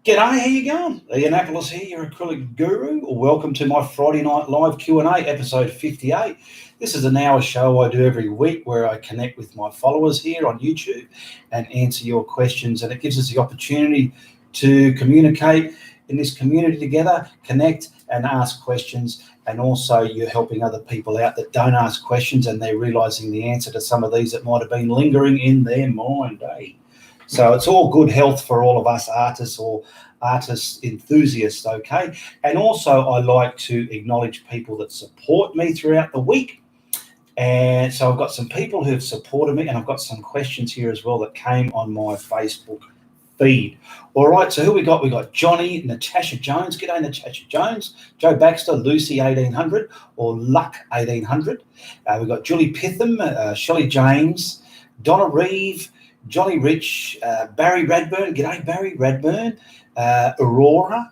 G'day, how you going? Ianapolis here, your acrylic guru. Welcome to my Friday night live Q&A, episode 58. This is an hour show I do every week where I connect with my followers here on YouTube and answer your questions. And it gives us the opportunity to communicate in this community together, connect and ask questions. And also you're helping other people out that don't ask questions and they're realizing the answer to some of these that might have been lingering in their mind, eh? So it's all good health for all of us artists or artist enthusiasts, okay? And also I like to acknowledge people that support me throughout the week. And so I've got some people who've supported me and I've got some questions here as well that came on my Facebook feed. All right, so who we got? We got Johnny, Natasha Jones. G'day, Natasha Jones. Joe Baxter, Lucy 1800 or Luck 1800. We got Julie Pitham, Shelley James, Donna Reeve, Johnny Rich, Barry Radburn, g'day Barry Radburn, Aurora,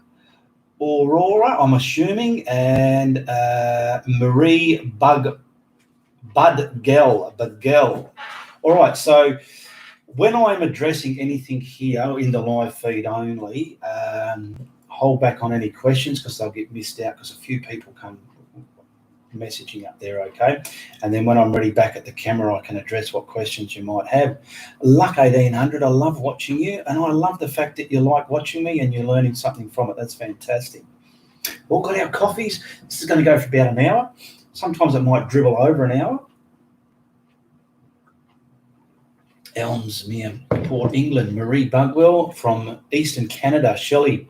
I'm assuming, and Marie Budgell. All right, so when I'm addressing anything here in the live feed only, hold back on any questions because they'll get missed out because a few people come messaging up there, okay? And then when I'm ready back at the camera, I can address what questions you might have. Luck 1800, I love watching you, and I love the fact that you like watching me and you're learning something from it. That's fantastic. All got our coffees. This is going to go for about an hour. Sometimes it might dribble over an hour. Elmsmere, Port England, Marie Bugwell from Eastern Canada, Shelley.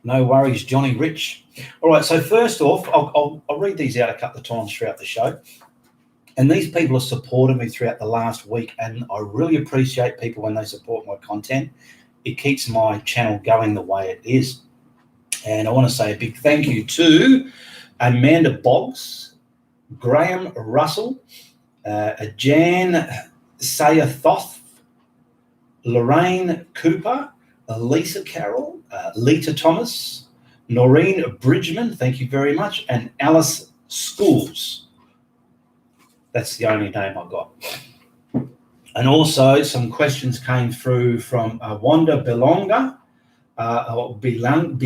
No worries, Johnny Rich. All right, so first off, I'll read these out a couple of times throughout the show. And these people have supported me throughout the last week, and I really appreciate people when they support my content. It keeps my channel going the way it is. And I want to say a big thank you to Amanda Boggs, Graham Russell, Jan Sayathoth, Lorraine Cooper, Lisa Carroll, Lita Thomas, Noreen Bridgman, thank you very much, and Alice Schools. That's the only name I got. And also some questions came through from Wanda Belonga, or Bilenga.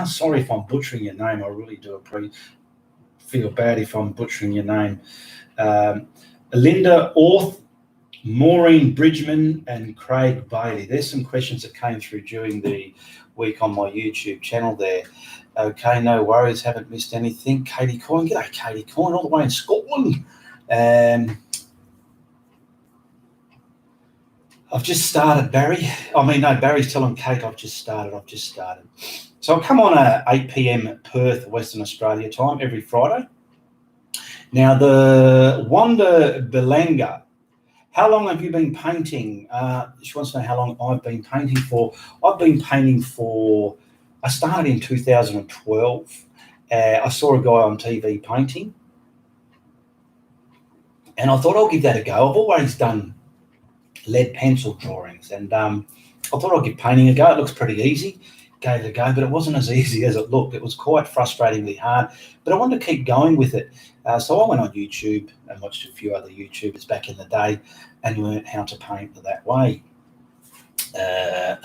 Sorry if I'm butchering your name. I really do feel bad if I'm butchering your name. Linda Orth, Maureen Bridgman and Craig Bailey. There's some questions that came through during the week on my YouTube channel there. Okay, no worries, haven't missed anything. Katie Coyne, g'day Katie Coyne, all the way in Scotland. I've just started, Barry. Barry's telling Kate I've just started. So I'll come on at 8 p.m. Perth, Western Australia time every Friday. Now the Wanda Belanga, how long have you been painting? She wants to know how long I've been painting for. I've been painting I started in 2012. I saw a guy on TV painting and I thought I'll give that a go. I've always done lead pencil drawings and I thought I'll give painting a go. It looks pretty easy. Gave it a go, but it wasn't as easy as it looked. It was quite frustratingly hard, but I wanted to keep going with it. So I went on YouTube and watched a few other YouTubers back in the day and learned how to paint that way.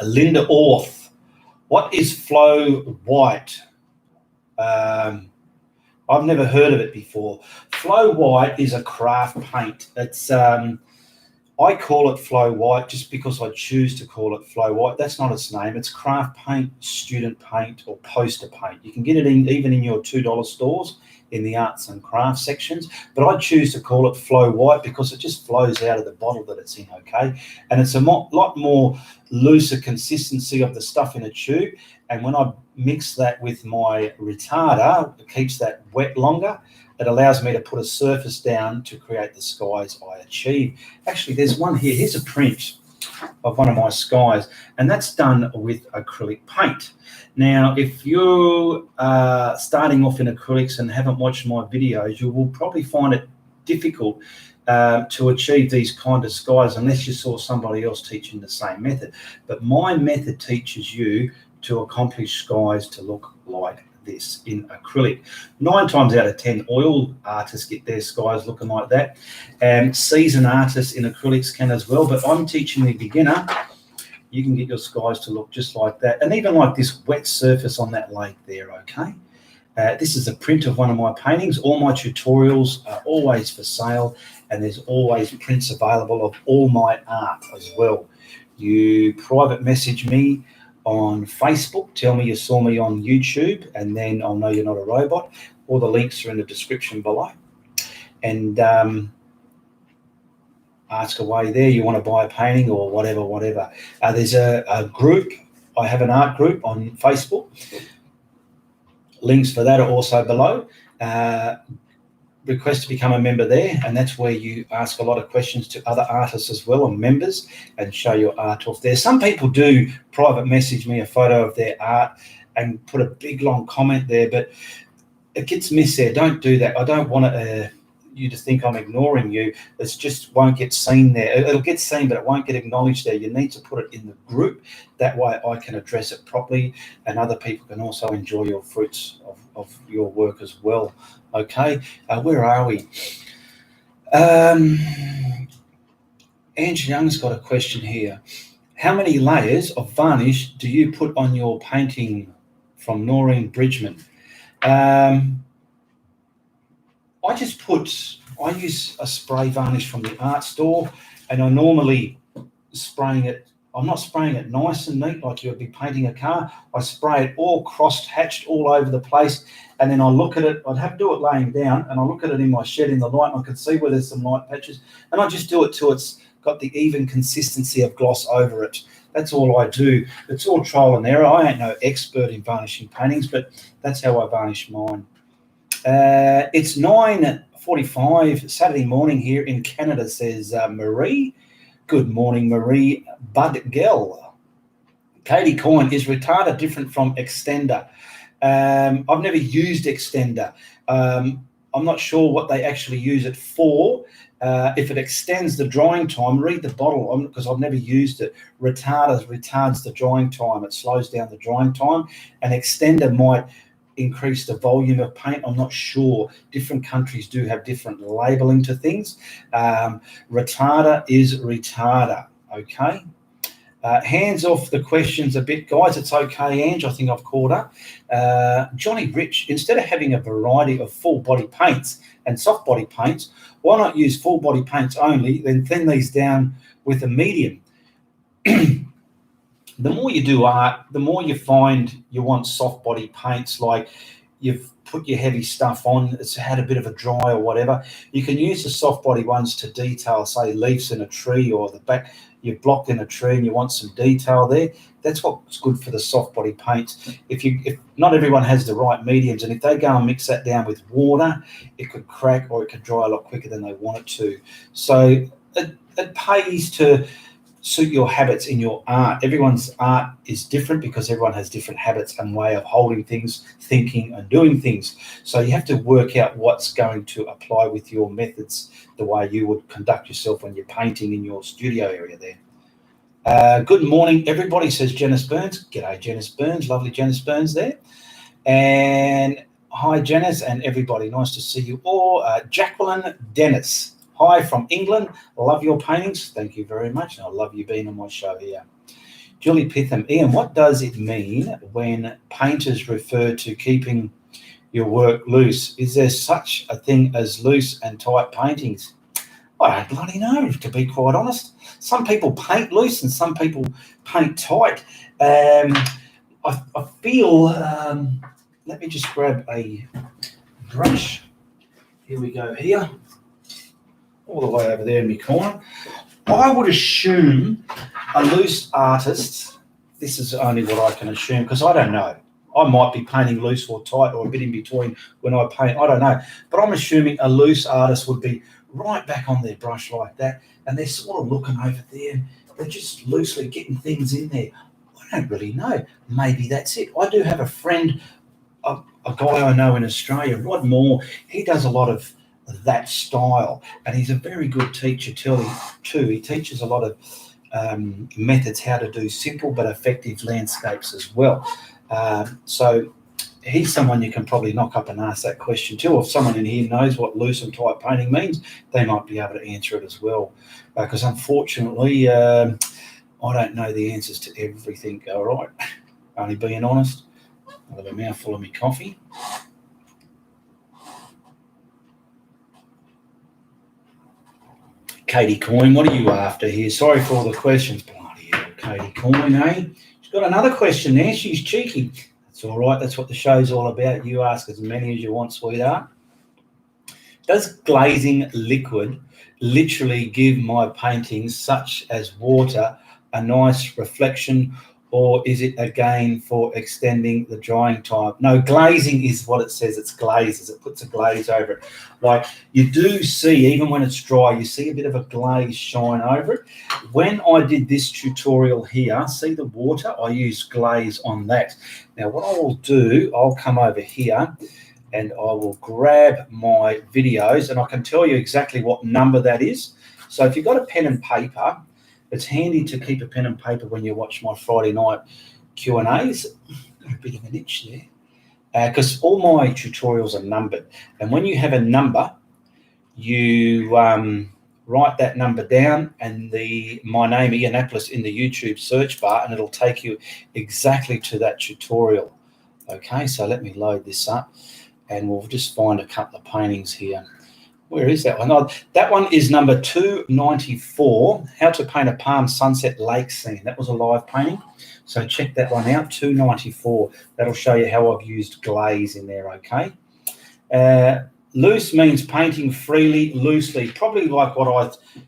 Linda Orth, what is Flow White? I've never heard of it before. Flow White is a craft paint. It's I call it Flow White just because I choose to call it Flow White. That's not its name. It's craft paint, student paint, or poster paint. You can get it even in your $2 stores in the arts and crafts sections, but I choose to call it Flow White because it just flows out of the bottle that it's in, okay? And it's a lot more looser consistency of the stuff in a tube. And when I mix that with my retarder, it keeps that wet longer. It allows me to put a surface down to create the skies I achieve. Actually, there's one here. Here's a print of one of my skies, and that's done with acrylic paint. Now, if you're starting off in acrylics and haven't watched my videos, you will probably find it difficult to achieve these kind of skies unless you saw somebody else teaching the same method. But my method teaches you to accomplish skies to look like this in acrylic. 9 times out of 10 oil artists get their skies looking like that, and seasoned artists in acrylics can as well, but I'm teaching the beginner you can get your skies to look just like that. And even like this wet surface on that lake there, okay? This is a print of one of my paintings. All my tutorials are always for sale, and there's always prints available of all my art as well. You private message me on Facebook, tell me you saw me on YouTube, and then I'll know you're not a robot. All the links are in the description below. And ask away there. You want to buy a painting or whatever. There's a group. I have an art group on Facebook. Links for that are also below. Request to become a member there, and that's where you ask a lot of questions to other artists as well, or members, and show your art off there. Some people do private message me a photo of their art and put a big long comment there, but it gets missed there. Don't do that. I don't want you to think I'm ignoring you. It just won't get seen there. It'll get seen, but it won't get acknowledged there. You need to put it in the group. That way I can address it properly, and other people can also enjoy your fruits of your work as well. Okay, where are we? Ange Young's got a question here. How many layers of varnish do you put on your painting? From Noreen Bridgman. I use a spray varnish from the art store, and I normally I'm not spraying it nice and neat like you would be painting a car. I spray it all cross-hatched all over the place, and then I look at it. I'd have to do it laying down, and I look at it in my shed in the light, and I can see where there's some light patches, and I just do it till it's got the even consistency of gloss over it. That's all I do. It's all trial and error. I ain't no expert in varnishing paintings, but that's how I varnish mine. It's 9:45 Saturday morning here in Canada, says Marie. Good morning, Marie Budgell. Katie Coyne, is retarder different from extender? I've never used extender. I'm not sure what they actually use it for. If it extends the drying time, read the bottle, because I've never used it. Retards the drying time. It slows down the drying time. An extender might increase the volume of paint. I'm not sure. Different countries do have different labeling to things. Retarder is retarder. Okay. Hands off the questions a bit, guys. It's okay, Ange. I think I've caught up. Johnny Rich, instead of having a variety of full body paints and soft body paints, why not use full body paints only, then thin these down with a medium? The more you do art, the more you find you want soft body paints, like you've put your heavy stuff on, it's had a bit of a dry or whatever. You can use the soft body ones to detail, say, leaves in a tree, or the back, you've blocked in a tree and you want some detail there. That's what's good for the soft body paints. If not everyone has the right mediums, and if they go and mix that down with water, it could crack or it could dry a lot quicker than they want it to. So it pays to suit your habits in your art. Everyone's art is different because everyone has different habits and way of holding things, thinking and doing things. So you have to work out what's going to apply with your methods, the way you would conduct yourself when you're painting in your studio area there. Good morning, everybody, says Janice Burns. G'day, Janice Burns. Lovely Janice Burns there. And hi, Janice, and everybody. Nice to see you all. Jacqueline Dennis. Hi from England. Love your paintings. Thank you very much. And I love you being on my show here. Julie Pitham. Ian, what does it mean when painters refer to keeping your work loose? Is there such a thing as loose and tight paintings? I don't bloody know, to be quite honest. Some people paint loose and some people paint tight. I feel, let me just grab a brush. Here we go here. All the way over there in my corner. I would assume a loose artist, this is only what I can assume because I don't know. I might be painting loose or tight or a bit in between when I paint. I don't know. But I'm assuming a loose artist would be right back on their brush like that, and they're sort of looking over there. They're just loosely getting things in there. I don't really know. Maybe that's it. I do have a friend, a guy I know in Australia, Rod Moore. He does a lot of that style, and he's a very good teacher too. He teaches a lot of methods how to do simple but effective landscapes as well. So he's someone you can probably knock up and ask that question to. If someone in here knows what loose and tight painting means, they might be able to answer it as well. Because unfortunately, I don't know the answers to everything, all right? Only being honest. I'll have a mouthful of my coffee. Katie Coyne, what are you after here? Sorry for all the questions. Bloody hell, Katie Coyne, eh? She's got another question there. She's cheeky. That's all right. That's what the show's all about. You ask as many as you want, sweetheart. Does glazing liquid literally give my paintings, such as water, a nice reflection, or is it again for extending the drying time? No, glazing is what it says. It's glazes. It puts a glaze over it. Like you do see, even when it's dry, you see a bit of a glaze shine over it. When I did this tutorial here, see the water? I used glaze on that. Now what I will do, I'll come over here and I will grab my videos and I can tell you exactly what number that is. So if you've got a pen and paper, it's handy to keep a pen and paper when you watch my Friday night Q&As. Got a bit of an itch there. Because all my tutorials are numbered. And when you have a number, you write that number down and my name, Ianapolis, in the YouTube search bar, and it'll take you exactly to that tutorial. Okay, so let me load this up. And we'll just find a couple of paintings here. Where is that one? Oh, that one is number 294, How to Paint a Palm Sunset Lake Scene. That was a live painting. So check that one out, 294. That'll show you how I've used glaze in there, okay? Loose means painting freely, loosely. Probably like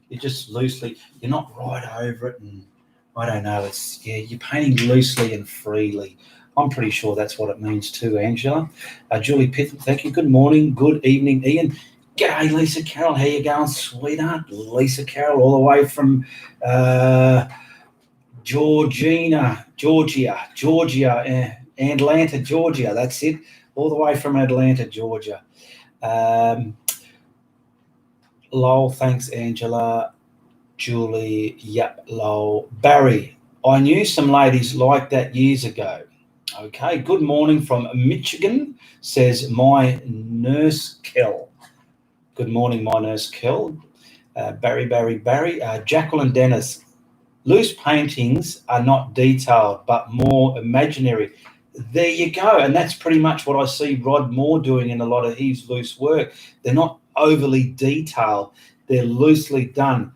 you just loosely, you're not right over it and I don't know, you're painting loosely and freely. I'm pretty sure that's what it means too, Angela. Julie Pitham, thank you. Good morning, good evening, Ian. G'day, Lisa Carroll. How you going, sweetheart? Lisa Carroll, all the way from Georgia, Atlanta, Georgia. That's it. All the way from Atlanta, Georgia. Lol, thanks, Angela. Julie, yep, lol. Barry, I knew some ladies like that years ago. Okay, good morning from Michigan, says my nurse Kel. Good morning, my nurse Kel. Barry. Jacqueline Dennis, loose paintings are not detailed, but more imaginary. There you go. And that's pretty much what I see Rod Moore doing in a lot of his loose work. They're not overly detailed. They're loosely done.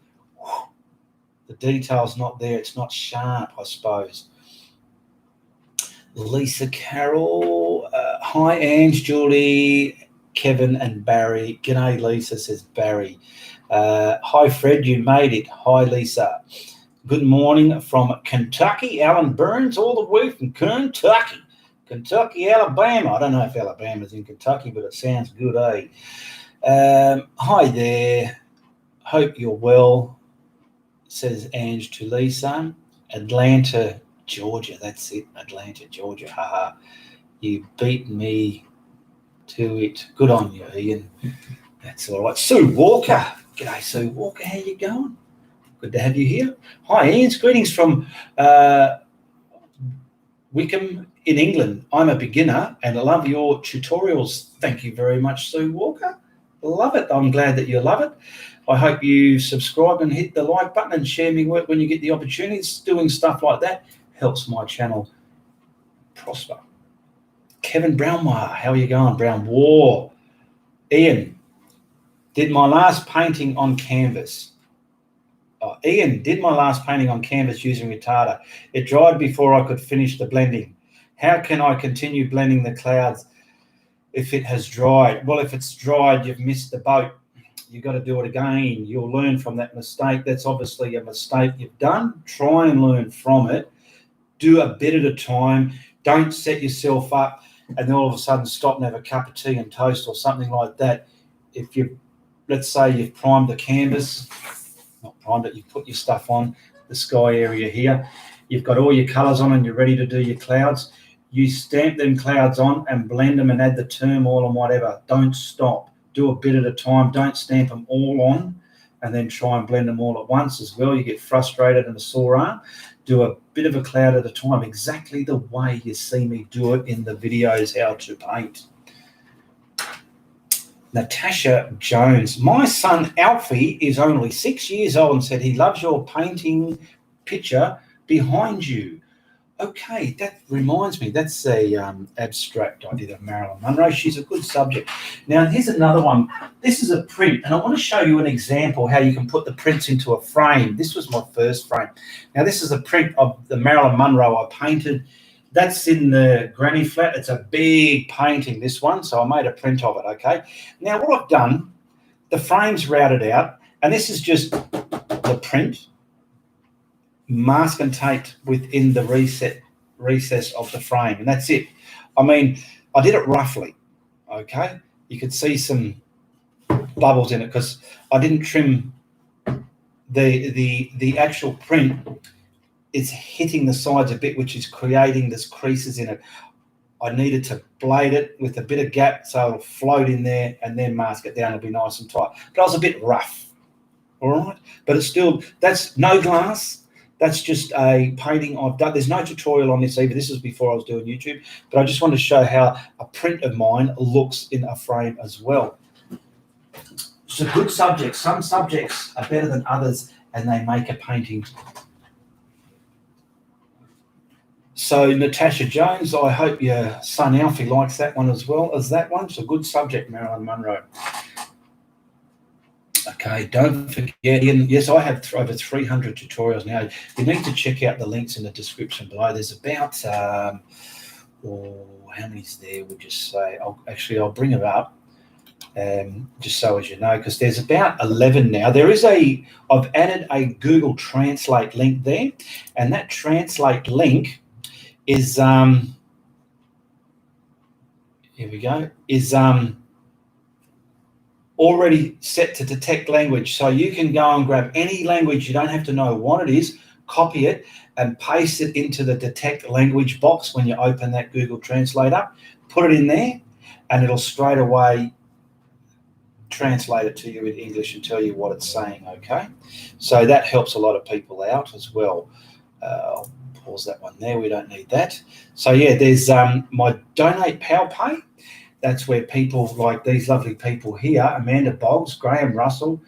The detail's not there. It's not sharp, I suppose. Lisa Carroll. Hi, Ange, Julie, Kevin, and Barry. G'day, Lisa, says Barry. Hi, Fred, you made it. Hi, Lisa. Good morning from Kentucky. Alan Burns, all the way from Kentucky. Kentucky, Alabama. I don't know if Alabama's in Kentucky, but it sounds good, eh? Hi there. Hope you're well, says Ange to Lisa. Atlanta, Georgia. That's it. Atlanta, Georgia. Haha. You beat me to it. Good on you, Ian. That's all right. Sue Walker. G'day, Sue Walker. How you going? Good to have you here. Hi, Ian. Greetings from Wickham in England. I'm a beginner and I love your tutorials. Thank you very much, Sue Walker. Love it. I'm glad that you love it. I hope you subscribe and hit the like button and share me work when you get the opportunities. Doing stuff like that helps my channel prosper. Kevin Brownwire, how are you going? Brown War. Ian, did my last painting on canvas. Ian did my last painting on canvas using retarder. It dried before I could finish the blending. How can I continue blending the clouds if it has dried? Well, if it's dried, you've missed the boat. You've got to do it again. You'll learn from that mistake. That's obviously a mistake you've done. Try and learn from it. Do a bit at a time. Don't set yourself up and then all of a sudden stop and have a cup of tea and toast or something like that. If you, let's say you've primed the canvas, not primed it, you put your stuff on, the sky area here, you've got all your colours on and you're ready to do your clouds, you stamp them clouds on and blend them and add the turmoil and whatever. Don't stop. Do a bit at a time. Don't stamp them all on and then try and blend them all at once as well. You get frustrated and a sore arm. Do a bit of a cloud at a time, exactly the way you see me do it in the videos, how to paint. Natasha Jones. My son Alfie is only 6 years old and said he loves your painting picture behind you. Okay, that reminds me, that's a abstract I did of Marilyn Monroe. She's a good subject. Now, here's another one. This is a print, and I want to show you an example how you can put the prints into a frame. This was my first frame. Now, this is a print of the Marilyn Monroe I painted. That's in the granny flat. It's a big painting, this one, so I made a print of it, okay? Now, what I've done, the frame's routed out, and this is just the print, mask and taped within the recess of the frame, and that's it. I mean, I did it roughly, okay? You could see some bubbles in it because I didn't trim the actual print. It's hitting the sides a bit, which is creating this creases in it. I needed to blade it with a bit of gap so it'll float in there and then mask it down. It'll be nice and tight. But I was a bit rough, all right? But it's still, that's no glass. That's just a painting I've done. There's no tutorial on this either. This is before I was doing YouTube, but I just want to show how a print of mine looks in a frame as well. It's a good subject. Some subjects are better than others, and they make a painting. So Natasha Jones, I hope your son Alfie likes that one as well as that one. It's a good subject, Marilyn Monroe. Okay, don't forget, yes, I have over 300 tutorials now. You need to check out the links in the description below. There's about, how many is there? We'll just say, I'll bring it up, just so as you know, because there's about 11 now. I've added a Google Translate link there, and that Translate link is, here we go, is, already set to detect language. So you can go and grab any language. You don't have to know what it is, copy it and paste it into the detect language box when you open that Google Translator. Put it in there and it'll straight away translate it to you in English and tell you what it's saying, okay? So that helps a lot of people out as well. I'll pause that one there. We don't need that. So yeah, there's my Donate PowerPay. That's where people like these lovely people here, Amanda Boggs, Graham Russell,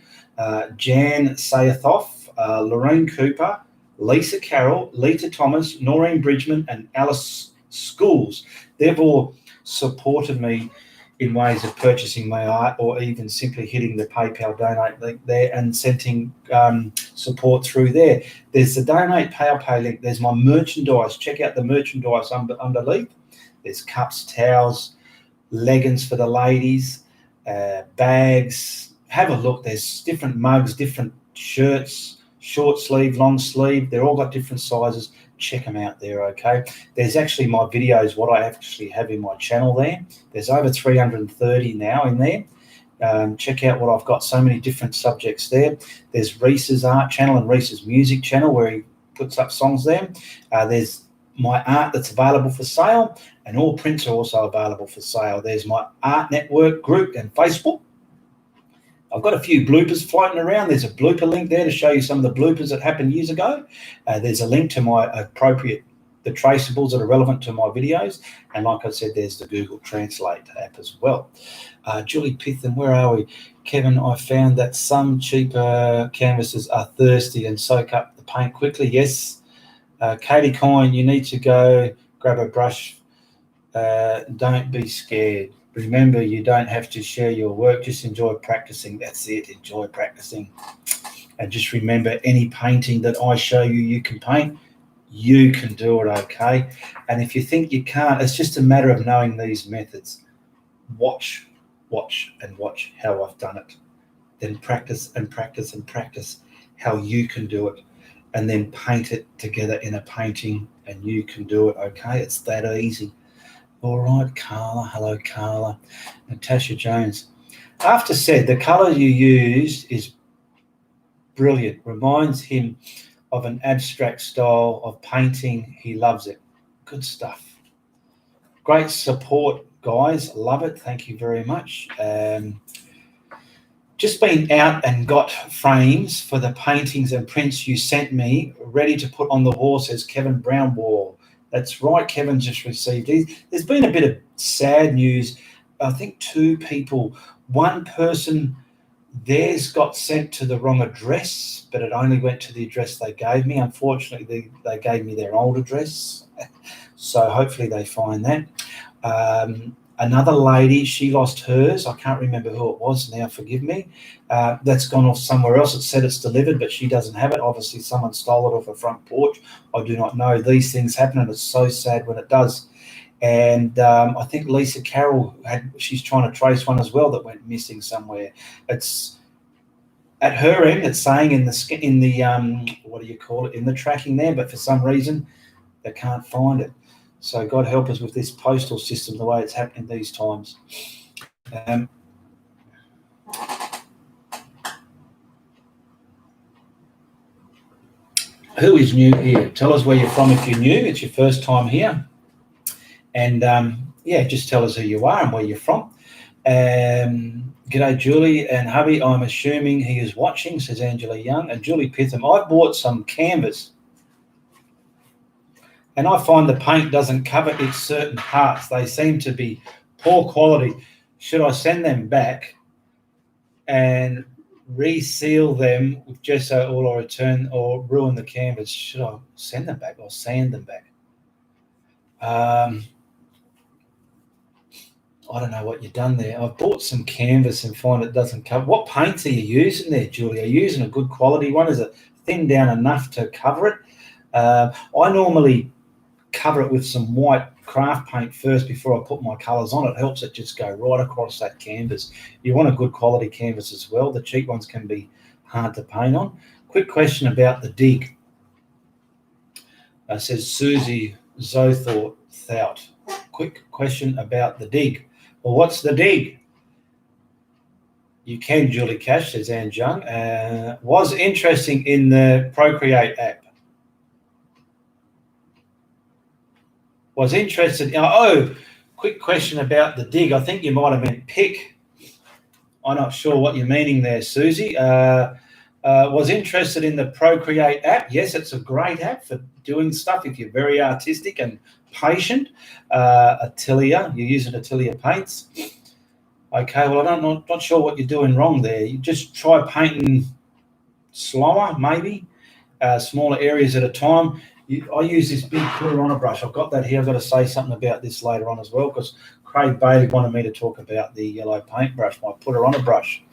Jan Sayathoff, Lorraine Cooper, Lisa Carroll, Lita Thomas, Noreen Bridgman, and Alice Schools. They've all supported me in ways of purchasing my art or even simply hitting the PayPal donate link there and sending support through there. There's the Donate PowerPay link. There's my merchandise. Check out the merchandise underneath. There's cups, towels, leggings for the ladies, bags. Have a look. There's different mugs, different shirts, short sleeve, long sleeve. They're all got different sizes. Check them out there, okay? There's actually my videos, what I actually have in my channel there. There's over 330 now in there. Check out what I've got. So many different subjects there. There's Reese's art channel and Reese's music channel where he puts up songs there. There's my art that's available for sale, and all prints are also available for sale. There's my Art Network group and Facebook. I've got a few bloopers floating around. There's a blooper link there to show you some of the bloopers that happened years ago. There's a link to my the traceables that are relevant to my videos. And like I said, there's the Google Translate app as well. Julie Pithen, where are we? Kevin, I found that some cheaper canvases are thirsty and soak up the paint quickly. Yes. Katie Coyne, you need to go grab a brush. Don't be scared. Remember, you don't have to share your work. Just enjoy practicing. That's it. Enjoy practicing. And just remember, any painting that I show you, you can paint. You can do it, okay? And if you think you can't, it's just a matter of knowing these methods. Watch, and watch how I've done it. Then practice and practice and practice how you can do it. And then paint it together in a painting, and you can do it, okay? It's that easy. All right, Carla. Hello, Carla. Natasha Jones. After said, the colour you used is brilliant. Reminds him of an abstract style of painting. He loves it. Good stuff. Great support, guys. Love it. Thank you very much. Just been out and got frames for the paintings and prints you sent me, ready to put on the wall, says Kevin Brownwall. That's right, Kevin just received these. There's been a bit of sad news. I think two people, one person Theirs got sent to the wrong address, but it only went to the address they gave me. Unfortunately, they gave me their old address, so hopefully they find that. Another lady, she lost hers. I can't remember who it was now, forgive me. That's gone off somewhere else. It said it's delivered, but she doesn't have it. Obviously, someone stole it off her front porch. I do not know. These things happen, and it's so sad when it does. And I think Lisa Carroll she's trying to trace one as well that went missing somewhere. It's at her end. It's saying in the what do you call it, in the tracking there, but for some reason they can't find it. So God help us with this postal system, the way it's happening these times. Who is new here? Tell us where you're from if you're new. It's your first time here. And just tell us who you are and where you're from. G'day, Julie and hubby. I'm assuming he is watching, says Angela Young. And Julie Pitham, I bought some canvas, and I find the paint doesn't cover its certain parts. They seem to be poor quality. Should I send them back and reseal them with gesso, or return or ruin the canvas? Should I send them back or sand them back? I don't know what you've done there. I've bought some canvas and find it doesn't cover. What paints are you using there, Julie? Are you using a good quality one? Is it thin down enough to cover it? I normally cover it with some white craft paint first before I put my colours on. It helps it just go right across that canvas. You want a good quality canvas as well. The cheap ones can be hard to paint on. Quick question about the dig. Says Susie Zothor Thout. Quick question about the dig. Well, what's the dig? You can, Julie Cash, says Anne Jung. Was interesting in the Procreate app. Was interested. Quick question about the dig. I think you might have meant pick. I'm not sure what you're meaning there, Susie. Was interested in the Procreate app. Yes, it's a great app for doing stuff if you're very artistic and patient. Atelier, you're using Atelier paints. Okay, well, I'm not sure what you're doing wrong there. You just try painting slower, maybe, smaller areas at a time. I use this big put-her-on brush. I've got that here. I've got to say something about this later on as well, because Craig Bailey wanted me to talk about the yellow paintbrush, my put-her-on brush.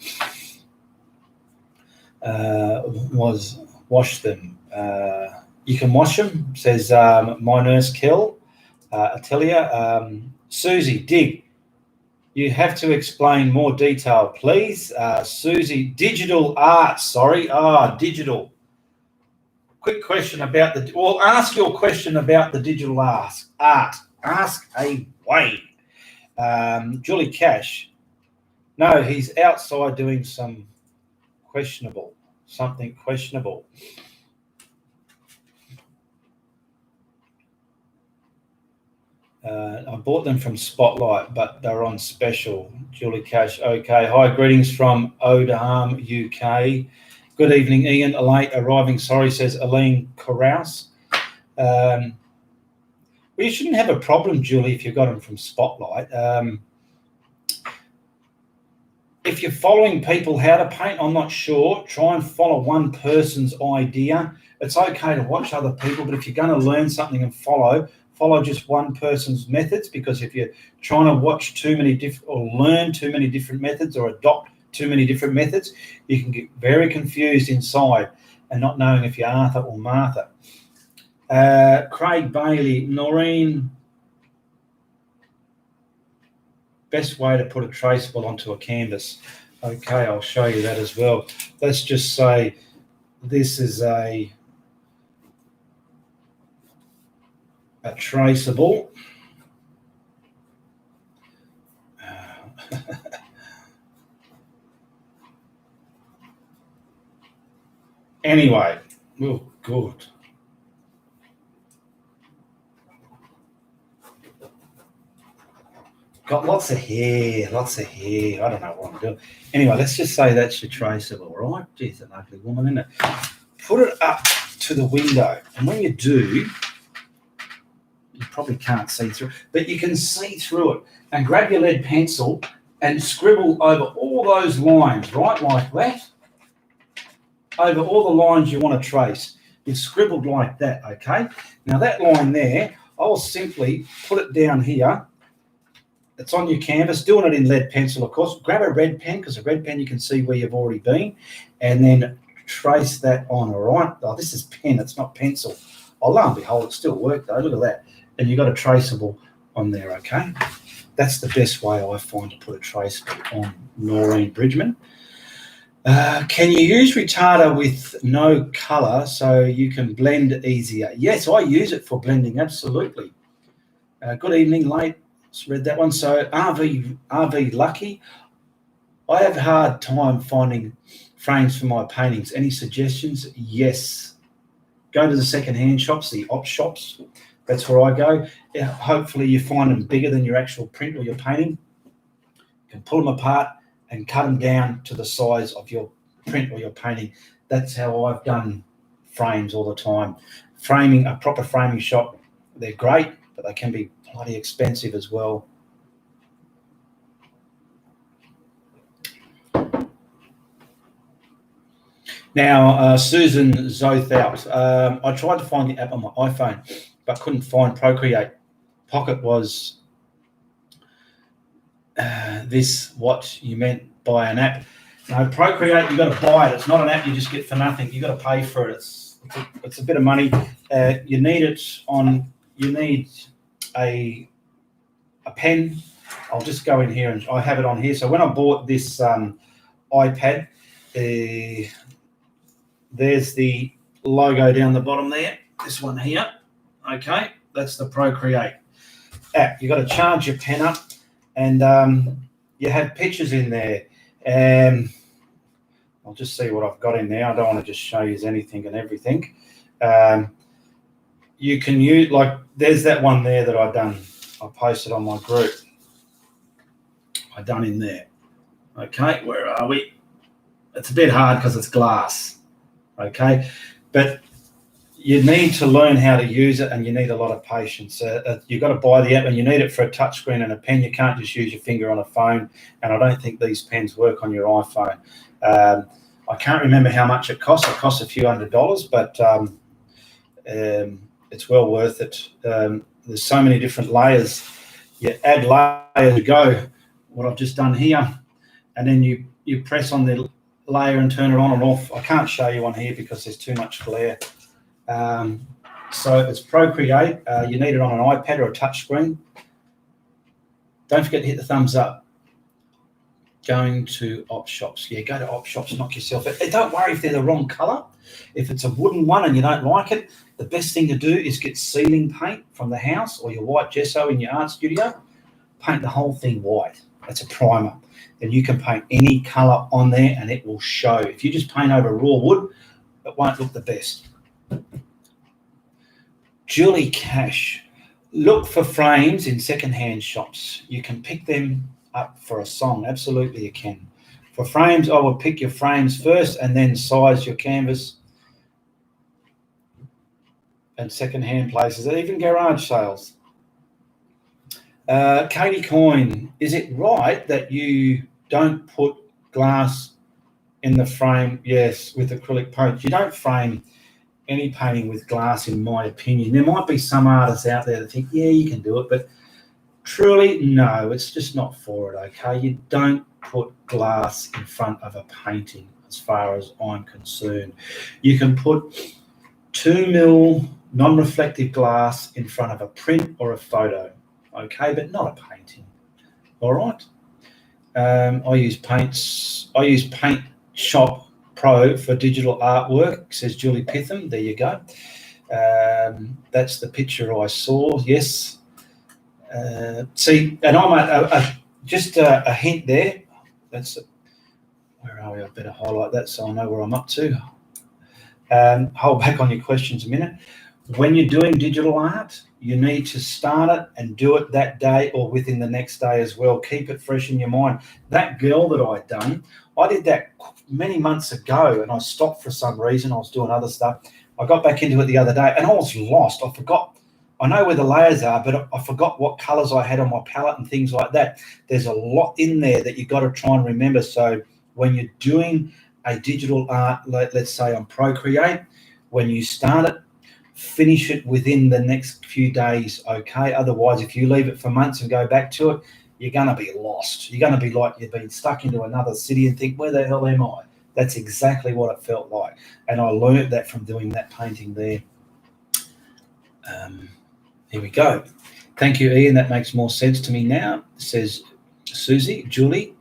Was wash them. You can wash them, says my nurse Kel. Atelier. Susie, dig. You have to explain more detail, please. Susie, digital art. Sorry. Digital. Quick question about ask your question about the digital art. Ask away. Julie Cash. No, he's outside doing something questionable. I bought them from Spotlight, but they're on special. Julie Cash. Okay. Hi, greetings from Odham, UK. Good evening, Ian. Late arriving. Sorry, says Aline Carouse. Well, you shouldn't have a problem, Julie, if you got them from Spotlight. If you're following people how to paint, I'm not sure. Try and follow one person's idea. It's okay to watch other people, but if you're going to learn something and follow just one person's methods, because if you're trying to watch too many different or learn too many different methods or adopt too many different methods, you can get very confused inside and not knowing if you're Arthur or Martha. Craig Bailey, Noreen, best way to put a traceable onto a canvas. Okay, I'll show you that as well. Let's just say this is a traceable. Anyway, oh, good. Got lots of hair. I don't know what I'm doing. Anyway, let's just say that's your traceable, right? Geez, an ugly woman, isn't it? Put it up to the window, and when you do, you probably can't see through, but you can see through it. And grab your lead pencil and scribble over all those lines, right, like that. Over all the lines you want to trace. You've scribbled like that, okay? Now that line there, I'll simply put it down here. It's on your canvas, doing it in lead pencil, of course. Grab a red pen, because a red pen you can see where you've already been, and then trace that on, all right? Oh, this is pen, it's not pencil. Oh, lo and behold, it still worked though, look at that. And you've got a traceable on there, okay? That's the best way I find to put a traceable on Noreen Bridgman. Can you use retarder with no colour so you can blend easier? Yes, I use it for blending, absolutely. Good evening, late. Just read that one. So RV Lucky. I have a hard time finding frames for my paintings. Any suggestions? Yes. Go to the second-hand shops, the op shops. That's where I go. Yeah, hopefully you find them bigger than your actual print or your painting. You can pull them apart and cut them down to the size of your print or your painting. That's how I've done frames all the time. Framing, a proper framing shop, they're great, but they can be bloody expensive as well. Now, Susan Zothout, I tried to find the app on my iPhone, but couldn't find Procreate. Pocket was this what you meant by an app? No, Procreate, you've got to buy it. It's not an app you just get for nothing. You've got to pay for it. It's a bit of money. You need it on, you need a pen. I'll just go in here and I have it on here. So when I bought this iPad, there's the logo down the bottom there, this one here. Okay, that's the Procreate app. You've got to charge your pen up, and you have pictures in there. I'll just see what I've got in there. I don't want to just show you anything and everything. You can use, like, there's that one there that I posted on my group. I done in there. Okay, where are we? It's a bit hard because it's glass. Okay, but you need to learn how to use it, and you need a lot of patience. You've got to buy the app, and you need it for a touchscreen and a pen. You can't just use your finger on a phone, and I don't think these pens work on your iPhone. I can't remember how much it costs. It costs a few $100s, but it's well worth it. There's so many different layers. You add layers to go, what I've just done here, and then you press on the layer and turn it on and off. I can't show you on here because there's too much glare. So it's Procreate. You need it on an iPad or a touch screen. Don't forget to hit the thumbs up. Going to op shops. Yeah, go to op shops, knock yourself out. Don't worry if they're the wrong color. If it's a wooden one and you don't like it, the best thing to do is get ceiling paint from the house or your white gesso in your art studio. Paint the whole thing white. That's a primer. Then you can paint any color on there and it will show. If you just paint over raw wood, it won't look the best. Julie Cash, look for frames in second-hand shops. You can pick them up for a song. Absolutely you can. For frames, I would pick your frames first and then size your canvas. And second-hand places, even garage sales. Katie Coyne, is it right that you don't put glass in the frame? Yes, with acrylic paint. You don't frame any painting with glass, in my opinion. There might be some artists out there that think, yeah, you can do it, but truly, no, it's just not for it, okay? You don't put glass in front of a painting as far as I'm concerned. You can put 2mm non-reflective glass in front of a print or a photo, okay, but not a painting, all right? I use Paint Shop Pro for digital artwork, says Julie Pitham. There you go. That's the picture I saw, yes. See, and I'm just a hint there. Where are we? I better highlight that so I know where I'm up to. Hold back on your questions a minute. When you're doing digital art, you need to start it and do it that day or within the next day as well. Keep it fresh in your mind. That girl that I'd done, I did that many months ago and I stopped for some reason. I was doing other stuff. I got back into it the other day and I was lost. I forgot I know where the layers are, but I forgot what colors I had on my palette and things like that. There's a lot in there that you've got to try and remember. So when you're doing a digital art, let's say on Procreate, when you start it, finish it within the next few days, okay? Otherwise, if you leave it for months and go back to it, you're going to be lost. You're going to be like you've been stuck into another city and think, where the hell am I? That's exactly what it felt like. And I learned that from doing that painting there. Here we go. Thank you, Ian. That makes more sense to me now, says Susie. Julie.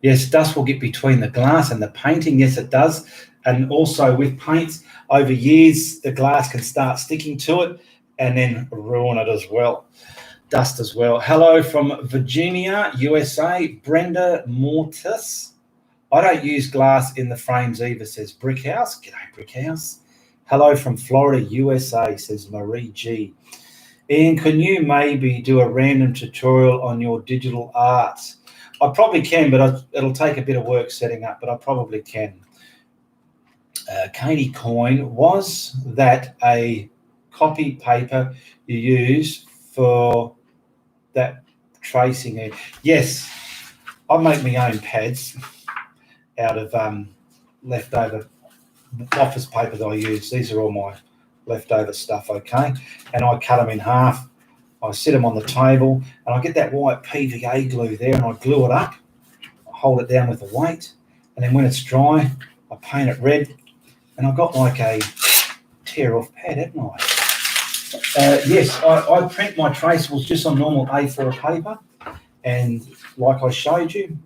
Yes, dust will get between the glass and the painting. Yes, it does. And also with paints, over years, the glass can start sticking to it and then ruin it as well. Dust as well. Hello from Virginia, USA, Brenda Mortis. I don't use glass in the frames either, says Brickhouse. G'day, Brickhouse. Hello from Florida, USA, says Marie G. Ian, can you maybe do a random tutorial on your digital art? I probably can, but it'll take a bit of work setting up, but I probably can. Katie Coyne, was that a copy paper you use for that tracing? Yes, I make my own pads out of leftover office paper that I use. These are all my leftover stuff, okay? And I cut them in half. I sit them on the table, and I get that white PVA glue there, and I glue it up. I hold it down with a weight, and then when it's dry, I paint it red, and I've got like a tear-off pad, haven't I? Yes, I print my traceables just on normal A4 paper, and like I showed you,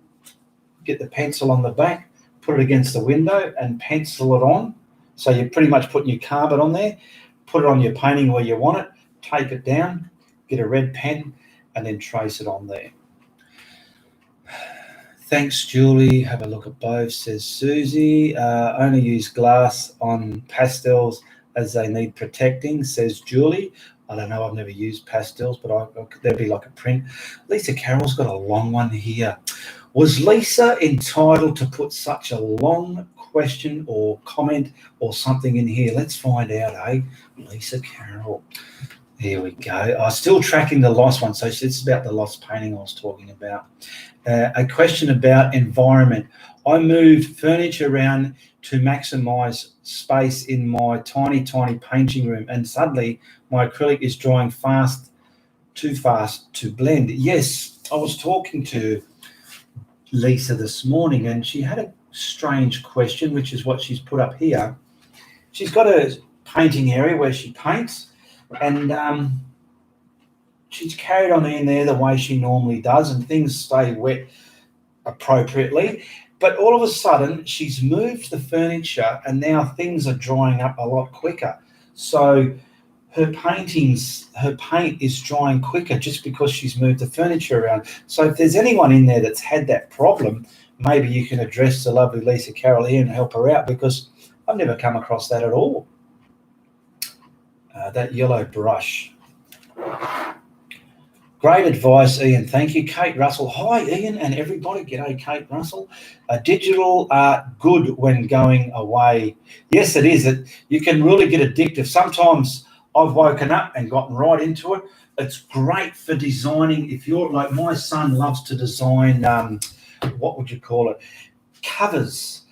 get the pencil on the back, put it against the window, and pencil it on. So you're pretty much putting your carbon on there, put it on your painting where you want it, tape it down, get a red pen, and then trace it on there. Thanks, Julie. Have a look at both, says Susie. Only use glass on pastels as they need protecting, says Julie. I don't know, I've never used pastels, but there'd be like a print. Lisa Carroll's got a long one here. Was Lisa entitled to put such a long question or comment or something in here? Let's find out, eh? Lisa Carroll. There we go. I'm still tracking the lost one. So this is about the lost painting I was talking about. A question about environment. I moved furniture around to maximize space in my tiny, tiny painting room, and suddenly my acrylic is drying too fast to blend. Yes, I was talking to Lisa this morning, and she had a strange question, which is what she's put up here. She's got a painting area where she paints, and she's carried on in there the way she normally does, and things stay wet appropriately. But all of a sudden, she's moved the furniture, and now things are drying up a lot quicker. So her paint is drying quicker just because she's moved the furniture around. So if there's anyone in there that's had that problem, maybe you can address the lovely Lisa Carroll here and help her out, because I've never come across that at all. That yellow brush. Great advice, Ian. Thank you. Kate Russell. Hi, Ian and everybody. G'day, Kate Russell. Digital art good when going away. Yes, it is. You can really get addictive. Sometimes I've woken up and gotten right into it. It's great for designing. If you're like, my son loves to design, what would you call it? Covers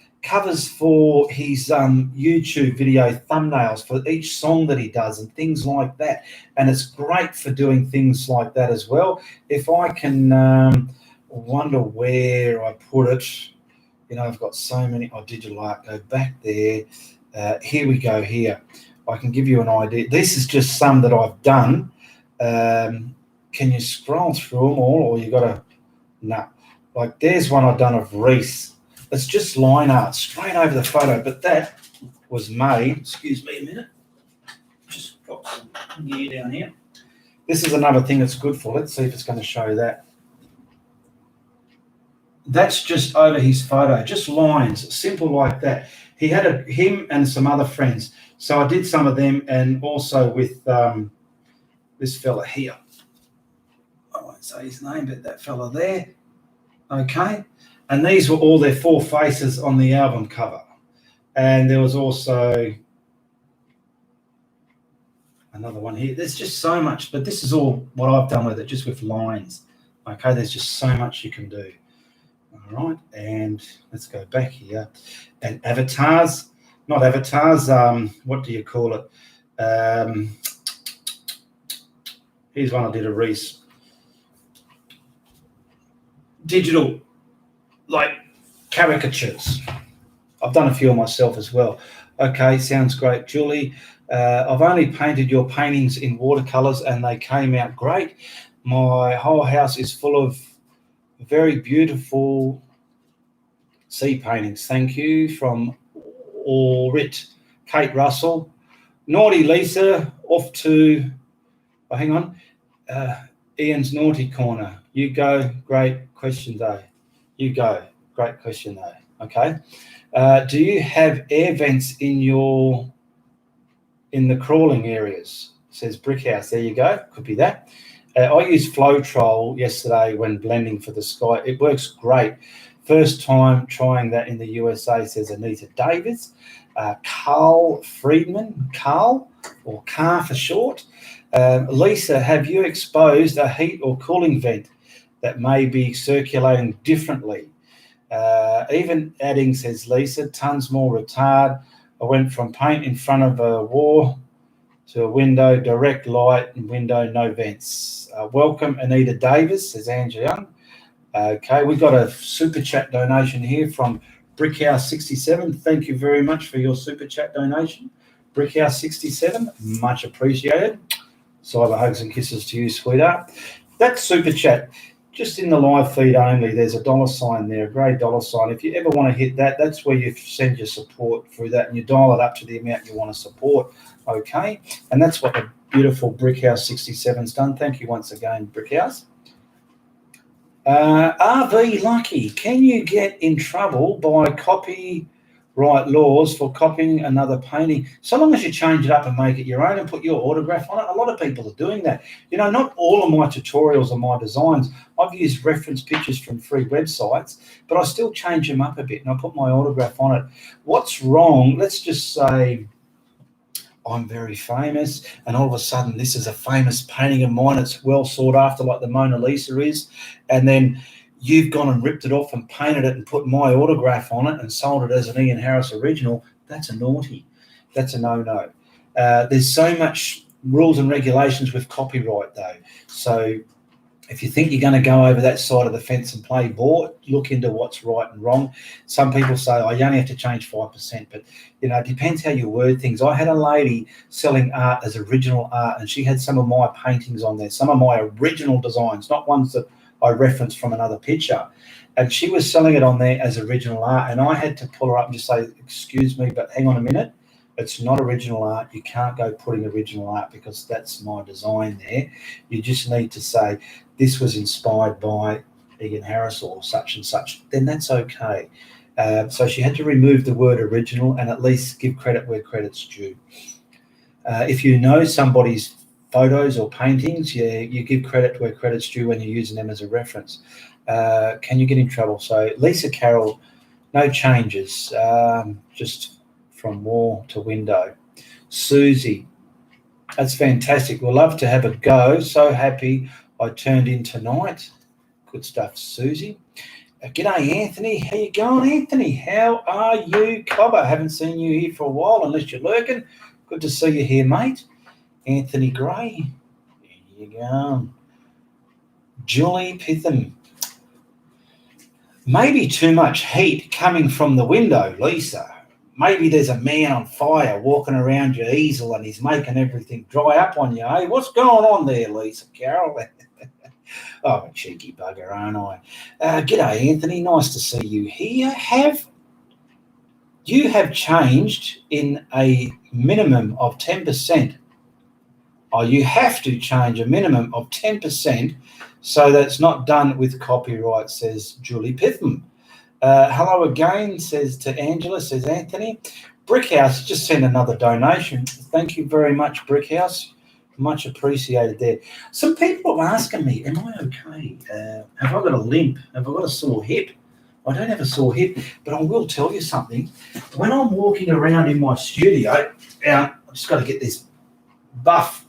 for his YouTube video thumbnails for each song that he does and things like that. And it's great for doing things like that as well. If I can wonder where I put it, I've got so many. Digital art, go back there. Here we go here. I can give you an idea. This is just some that I've done. Can you scroll through them all, or you got to? No. Like there's one I've done of Reese. It's just line art straight over the photo, but that was made. Excuse me a minute. Just got some gear down here. This is another thing that's good for. Let's see if it's going to show that. That's just over his photo, just lines, simple like that. He had him and some other friends. So I did some of them, and also with this fella here. I won't say his name, but that fella there. Okay. And these were all their four faces on the album cover. And there was also Another one here. There's just so much, but this is all what I've done with it, just with lines. Okay, there's just so much you can do. All right, and let's go back here. And avatars, not avatars. What do you call it? Here's one I did a Reese. Digital, like caricatures. I've done a few myself as well. Okay, sounds great, Julie. I've only painted your paintings in watercolors and they came out great. My whole house is full of very beautiful sea paintings. Thank you from Orit, Kate Russell. Naughty Lisa, off to, hang on, Ian's Naughty Corner. You go, great question day. You go, great question day. Okay. Do you have air vents in the crawling areas? Says Brickhouse. There you go. Could be that. I used Flowtrol yesterday when blending for the sky. It works great. First time trying that in the USA, says Anita Davis. Carl Friedman, Carl, or Car for short. Lisa, have you exposed a heat or cooling vent that may be circulating differently? Even adding, says Lisa, tons more retard. I went from paint in front of a wall to a window, direct light and window, no vents. Welcome, Anita Davis, says Angela Young. Okay, we've got a super chat donation here from Brickhouse 67. Thank you very much for your super chat donation. Brickhouse 67, much appreciated. Cyber hugs and kisses to you, sweetheart. That super chat, just in the live feed only, there's a $sign there, a grey $sign. If you ever want to hit that, that's where you send your support through that and you dial it up to the amount you want to support. Okay, and that's what the beautiful Brickhouse 67's done. Thank you once again, Brickhouse. RV Lucky, can you get in trouble by copyright laws for copying another painting? So long as you change it up and make it your own and put your autograph on it. A lot of people are doing that. You know, not all of my tutorials or my designs, I've used reference pictures from free websites, but I still change them up a bit and I put my autograph on it. What's wrong? Let's just say I'm very famous and all of a sudden this is a famous painting of mine. It's well sought after like the Mona Lisa is. And then you've gone and ripped it off and painted it and put my autograph on it and sold it as an Ian Harris original. That's a naughty. That's a no-no. There's so much rules and regulations with copyright though. So if you think you're going to go over that side of the fence and play ball, look into what's right and wrong. Some people say, oh, you only have to change 5%, but, you know, it depends how you word things. I had a lady selling art as original art, and she had some of my paintings on there, some of my original designs, not ones that I referenced from another picture. And she was selling it on there as original art, and I had to pull her up and just say, excuse me, but hang on a minute. It's not original art. You can't go putting original art because that's my design there. You just need to say, this was inspired by Ian Harris or such and such, then that's okay. So she had to remove the word original and at least give credit where credit's due. If you know somebody's photos or paintings, you give credit where credit's due when you're using them as a reference. Can you get in trouble? So Lisa Carroll, no changes, just from wall to window. Susie, that's fantastic. We'll love to have a go. So happy I turned in tonight. Good stuff, Susie. G'day, Anthony. How you going, Anthony? How are you, Cobber? Haven't seen you here for a while, unless you're lurking. Good to see you here, mate. Anthony Gray. There you go. Julie Pitham. Maybe too much heat coming from the window, Lisa. Maybe there's a man on fire walking around your easel and he's making everything dry up on you, eh? What's going on there, Lisa Carroll? Oh, a cheeky bugger, aren't I? G'day, Anthony. Nice to see you here. You have changed in a minimum of 10%. Oh, you have to change a minimum of 10%, so that's not done with copyright, says Julie Pitham. Hello again, says to Angela, says Anthony. Brickhouse just sent another donation. Thank you very much, Brickhouse. Much appreciated there. Some people are asking me, am I okay? Have I got a limp? Have I got a sore hip? I don't have a sore hip, but I will tell you something. When I'm walking around in my studio, I've just got to get this buff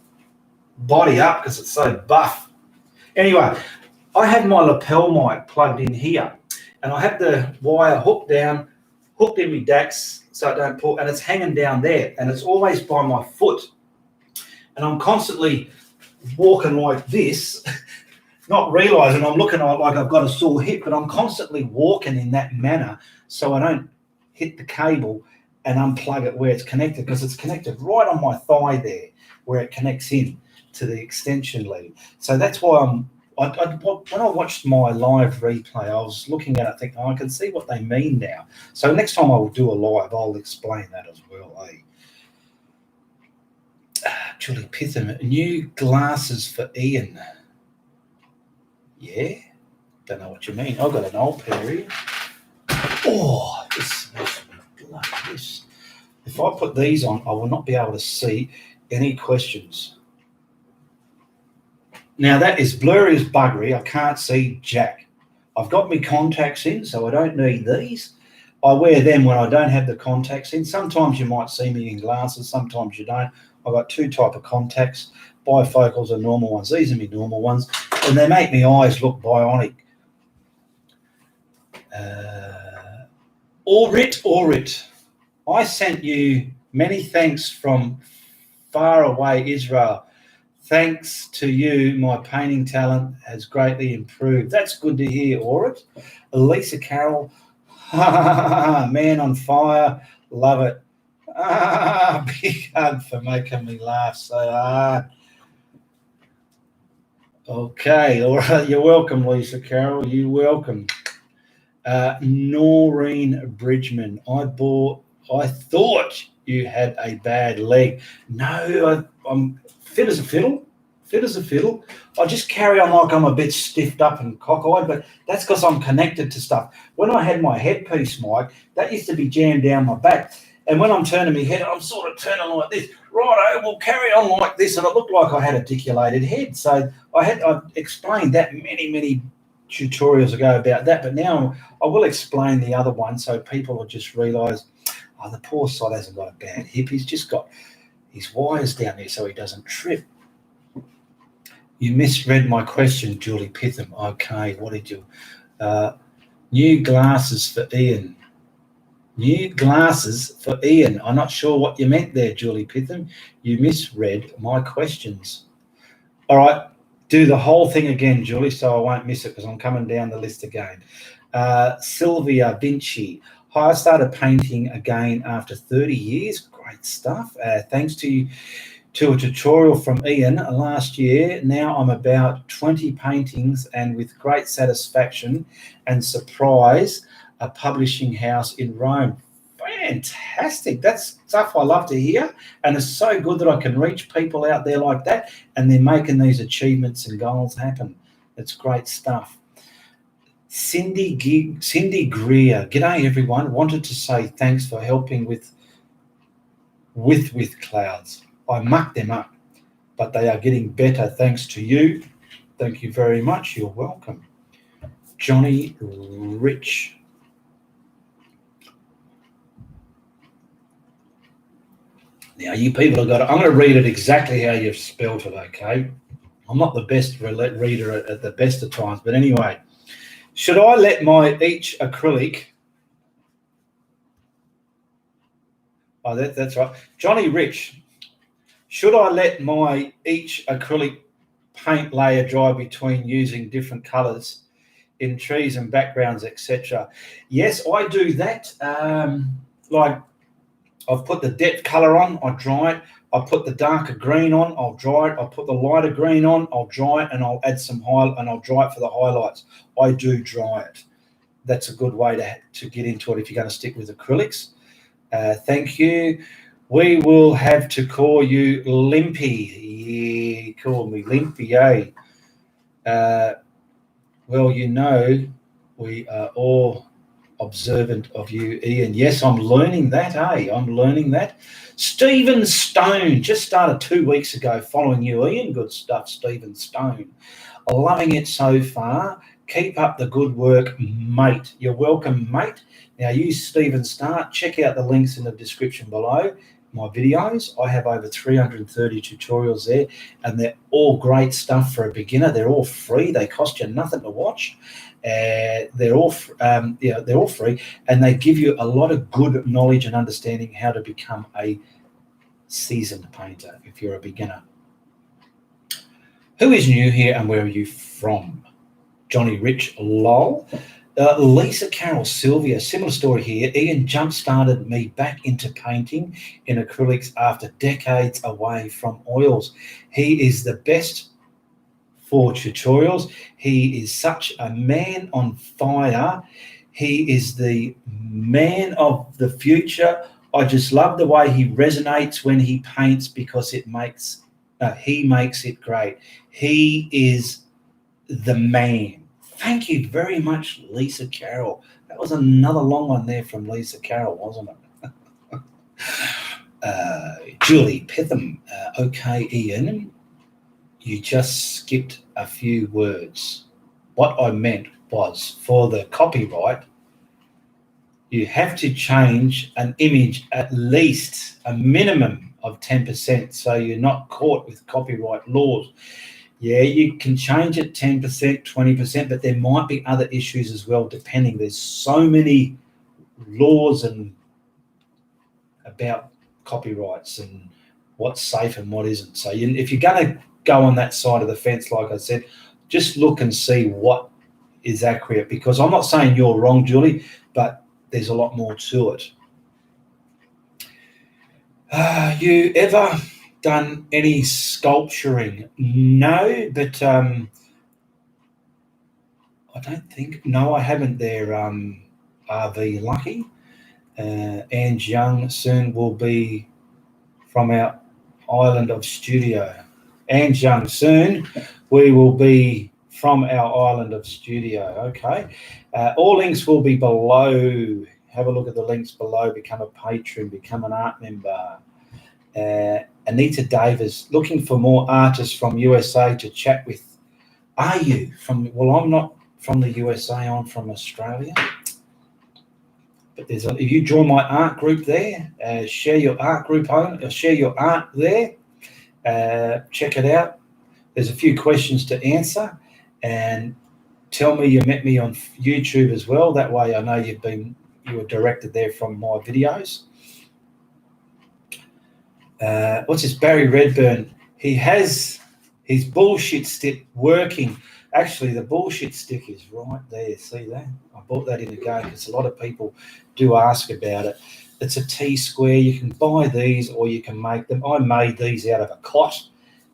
body up because it's so buff. Anyway, I have my lapel mic plugged in here, and I have the wire hooked in my DAX so it don't pull, and it's hanging down there, and it's always by my foot. And I'm constantly walking like this, not realising I'm looking like I've got a sore hip, but I'm constantly walking in that manner so I don't hit the cable and unplug it where it's connected, because it's connected right on my thigh there where it connects in to the extension lead. So that's why when I watched my live replay, I was looking at it thinking, I can see what they mean now. So next time I will do a live, I'll explain that as well. Julie Pitham, new glasses for Ian. Yeah, don't know what you mean. I've got an old pair here. Oh, this smells blood. This. If I put these on, I will not be able to see any questions. Now that is blurry as buggery. I can't see jack. I've got my contacts in, so I don't need these. I wear them when I don't have the contacts in. Sometimes you might see me in glasses, sometimes you don't. I've got two type of contacts, bifocals and normal ones. These are my normal ones, and they make my eyes look bionic. Orit, I sent you many thanks from far away Israel. Thanks to you, my painting talent has greatly improved. That's good to hear, Orit. Elisa Carroll, man on fire, love it. Big hug for making me laugh so hard. Okay, all right, you're welcome, Lisa Carroll. You're welcome. Noreen Bridgman, I thought you had a bad leg. No, I'm fit as a fiddle. I just carry on like I'm a bit stiffed up and cockeyed, but that's because I'm connected to stuff. When I had my headpiece mic, that used to be jammed down my back. And when I'm turning my head, I'm sort of turning like this. Righto, we'll carry on like this. And it looked like I had a articulated head. So I explained that many tutorials ago about that. But now I will explain the other one so people will just realise, oh, the poor sod hasn't got a bad hip. He's just got his wires down there so he doesn't trip. You misread my question, Julie Pitham. Okay, what did you... new glasses for Ian. New glasses for Ian. I'm not sure what you meant there, Julie Pitham. You misread my questions. All right, do the whole thing again, Julie, so I won't miss it because I'm coming down the list again. Sylvia Vinci. Hi, I started painting again after 30 years. Great stuff. Thanks to a tutorial from Ian last year. Now I'm about 20 paintings, and with great satisfaction and surprise, a publishing house in Rome. Fantastic. That's stuff I love to hear, and it's so good that I can reach people out there like that and they're making these achievements and goals happen. It's great stuff. Cindy Greer. G'day everyone. Wanted to say thanks for helping with clouds. I mucked them up, but they are getting better thanks to you. Thank you very much. You're welcome. Johnny Rich. Now, you people have got it. I'm going to read it exactly how you've spelled it, okay? I'm not the best reader at the best of times, but anyway. Should I let my each acrylic... Oh, that's right. Johnny Rich. Should I let my each acrylic paint layer dry between using different colours in trees and backgrounds, etc.? Yes, I do that. Like, I've put the depth colour on, I dry it. I put the darker green on, I'll dry it. I put the lighter green on, I'll dry it, and I'll add some and I'll dry it for the highlights. I do dry it. That's a good way to get into it if you're going to stick with acrylics. Thank you. We will have to call you Limpy. Yeah, call me Limpy, eh? Well, you know, we are all observant of you, Ian. Yes, I'm learning that, eh? I'm learning that. Stephen Stone, just started 2 weeks ago following you, Ian. Good stuff, Stephen Stone. Loving it so far. Keep up the good work, mate. You're welcome, mate. Now, you, Stephen, check out the links in the description below my videos. I have over 330 tutorials there, and they're all great stuff for a beginner. They're all free. They cost you nothing to watch. They're all free, and they give you a lot of good knowledge and understanding how to become a seasoned painter if you're a beginner. Who is new here and where are you from? Johnny Rich, lol. Lisa Carroll, Sylvia, similar story here. Ian jump-started me back into painting in acrylics after decades away from oils. He is the best for tutorials. He is such a man on fire. He is the man of the future. I just love the way he resonates when he paints because he makes it great. He is the man. Thank you very much, Lisa Carroll. That was another long one there from Lisa Carroll, wasn't it? Julie Pitham. Okay, Ian, you just skipped a few words. What I meant was for the copyright, you have to change an image at least a minimum of 10%, so you're not caught with copyright laws. Yeah, you can change it 10%, 20%, but there might be other issues as well, depending. There's so many laws and about copyrights and what's safe and what isn't. So if you're going to go on that side of the fence, like I said, just look and see what is accurate, because I'm not saying you're wrong, Julie, but there's a lot more to it. You ever done any sculpturing? No, but I don't think. No, I haven't there, RV Lucky. Ange Young soon will be from our island of studio. Ange Young soon, we will be from our island of studio. Okay. All links will be below. Have a look at the links below. Become a patron, become an art member. Anita Davis, looking for more artists from USA to chat with. Are you from? Well, I'm not from the USA. I'm from Australia. But if you join my art group there, share your art group home, share your art there. Check it out. There's a few questions to answer, and tell me you met me on YouTube as well. That way, I know you were directed there from my videos. What's this? Barry Redburn. He has his bullshit stick working. Actually, the bullshit stick is right there. See that? I bought that in a game because a lot of people do ask about it. It's a T-square. You can buy these or you can make them. I made these out of a cot,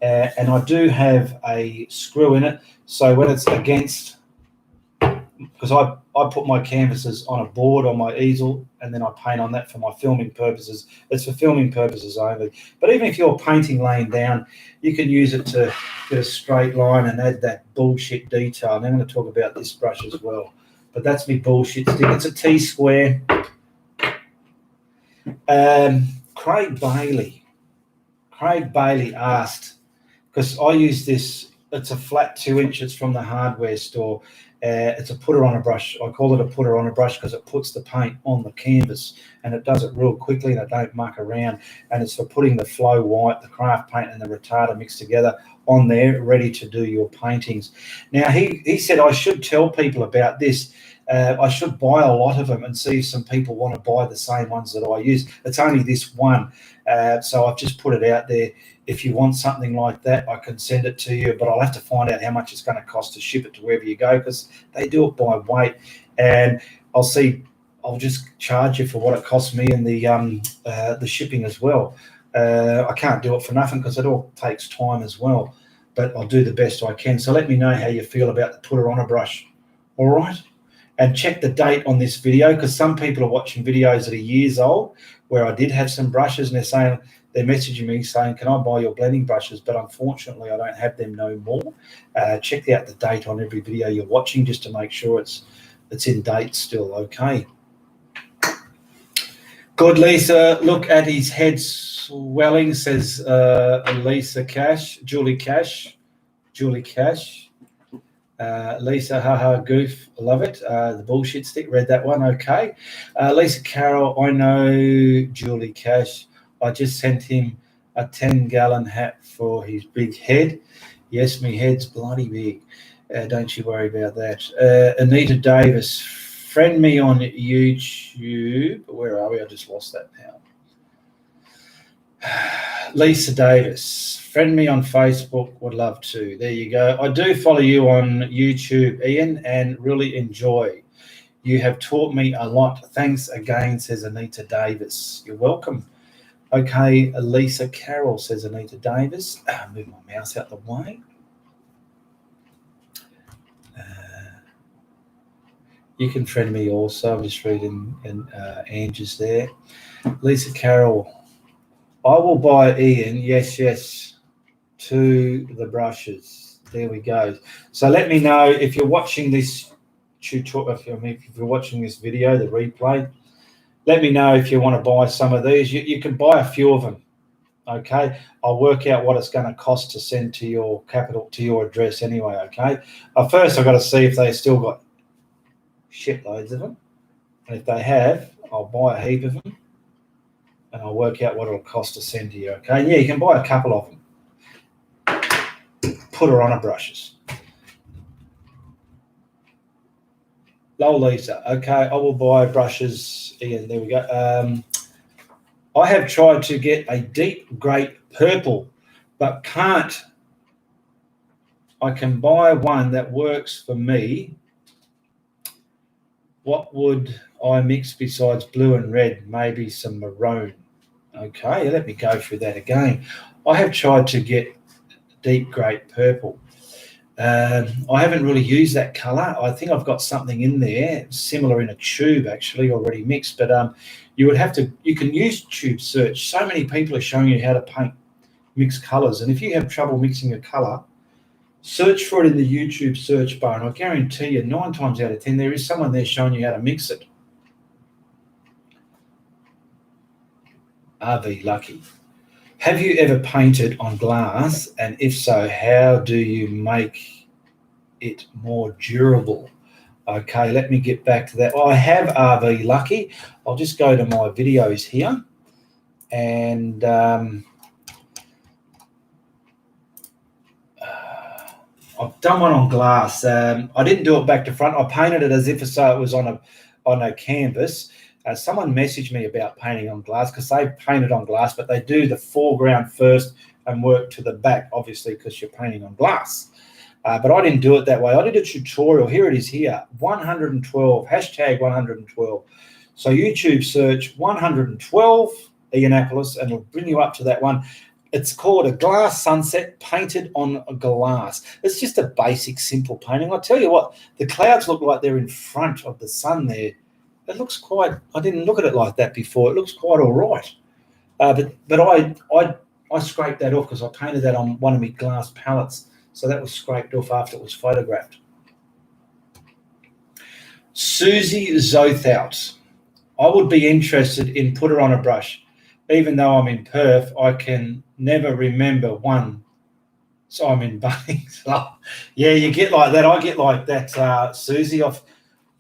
and I do have a screw in it. So when it's against, because I put my canvases on a board on my easel, and then I paint on that for my filming purposes. It's for filming purposes only. But even if you're painting laying down, you can use it to get a straight line and add that bullshit detail. And I'm going to talk about this brush as well. But that's me bullshit stick. It's a T-square. Craig Bailey asked, because I use this, it's a flat 2-inch, it's from the hardware store. It's a putter on a brush. I call it a putter on a brush because it puts the paint on the canvas and it does it real quickly and it don't muck around. And it's for putting the flow white, the craft paint and the retarder mixed together on there, ready to do your paintings. Now, he said I should tell people about this. I should buy a lot of them and see if some people want to buy the same ones that I use. It's only this one. So I've just put it out there. If you want something like that, I can send it to you, but I'll have to find out how much it's going to cost to ship it to wherever you go, because they do it by weight. And I'll just charge you for what it costs me and the shipping as well. I can't do it for nothing because it all takes time as well, but I'll do the best I can. So let me know how you feel about the putter on a brush. All right. And check the date on this video, because some people are watching videos that are years old where I did have some brushes and they're messaging me saying, can I buy your blending brushes? But unfortunately, I don't have them no more. Check out the date on every video you're watching just to make sure it's in date still. Okay. Good, Lisa. Look at his head swelling, says Lisa Cash. Julie Cash. Lisa, haha, goof, love it. The bullshit stick, read that one, okay. Lisa Carroll, I know Julie Cash. I just sent him a 10-gallon hat for his big head. Yes, me head's bloody big. Don't you worry about that. Anita Davis, friend me on YouTube. Where are we? I just lost that now. Lisa Davis, friend me on Facebook. Would love to. There you go. I do follow you on YouTube, Ian, and really enjoy. You have taught me a lot. Thanks again, says Anita Davis. You're welcome. Okay, Lisa Carroll, says Anita Davis. Move my mouse out the way. You can friend me also. I'm just reading Angie's there. Lisa Carroll, I will buy Ian, yes, to the brushes. There we go. So let me know if you're watching this tutorial, if you're watching this video, the replay, let me know if you want to buy some of these. You can buy a few of them. Okay, I'll work out what it's going to cost to send to your address anyway. Okay, first I've got to see if they still got shitloads of them, and if they have, I'll buy a heap of them, and I'll work out what it'll cost to send to you. Okay, and yeah, you can buy a couple of them. Put her on a brushes. Lol Lisa, okay, I will buy brushes. Ian, there we go. I have tried to get a deep great purple, but can't. I can buy one that works for me. What would I mix besides blue and red? Maybe some maroon. Okay, let me go through that again. I have tried to get deep great purple. I haven't really used that colour. I think I've got something in there similar in a tube actually already mixed, but you can use tube search. So many people are showing you how to paint mixed colours, and if you have trouble mixing a colour, search for it in the YouTube search bar, and I guarantee you 9 times out of 10 there is someone there showing you how to mix it. RV Lucky. Have you ever painted on glass, and if so, how do you make it more durable? Okay, let me get back to that. Well, I have RV Lucky. I'll just go to my videos here, and I've done one on glass. I didn't do it back to front. I painted it as if it was on a canvas. Someone messaged me about painting on glass because they painted on glass, but they do the foreground first and work to the back, obviously, because you're painting on glass. But I didn't do it that way. I did a tutorial. Here it is here, 112, hashtag 112. So YouTube search 112 Ianapolis, and it'll bring you up to that one. It's called a glass sunset painted on glass. It's just a basic, simple painting. I'll tell you what, the clouds look like they're in front of the sun there. It looks quite, I didn't look at it like that before. It looks quite all right. But I scraped that off because I painted that on one of my glass palettes. So that was scraped off after it was photographed. Susie Zothout. I would be interested in put her on a brush. Even though I'm in Perth, I can never remember one. So I'm in Bunnings. Oh, yeah, you get like that. I get like that, Susie.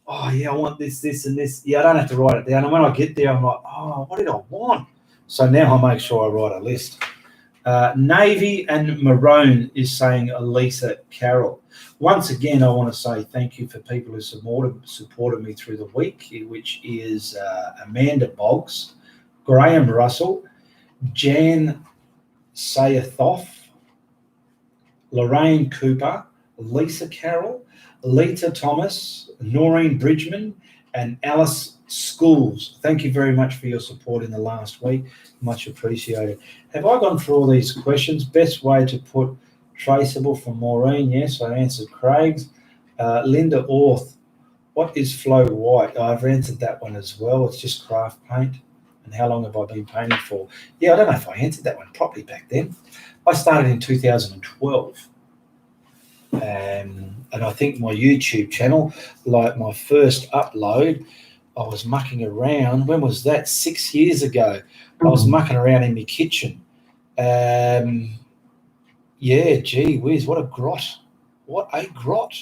Oh, yeah, I want this, and this. Yeah, I don't have to write it down. And when I get there, I'm like, oh, what did I want? So now I make sure I write a list. Navy and Maroon is saying Lisa Carroll. Once again, I want to say thank you for people who supported me through the week, which is Amanda Boggs, Graham Russell, Jan Sayathoff, Lorraine Cooper, Lisa Carroll, Lita Thomas, Noreen Bridgman, and Alice Schools. Thank you very much for your support in the last week. Much appreciated. Have I gone through all these questions? Best way to put traceable from Maureen? Yes, I answered Craig's. Linda Orth, what is flow white? I've answered that one as well. It's just craft paint. And how long have I been painting for? Yeah, I don't know if I answered that one properly back then. I started in 2012. And I think my YouTube channel, like my first upload, I was mucking around. When was that? 6 years ago. I was mucking around in my kitchen. Yeah, gee whiz, what a grot. What a grot.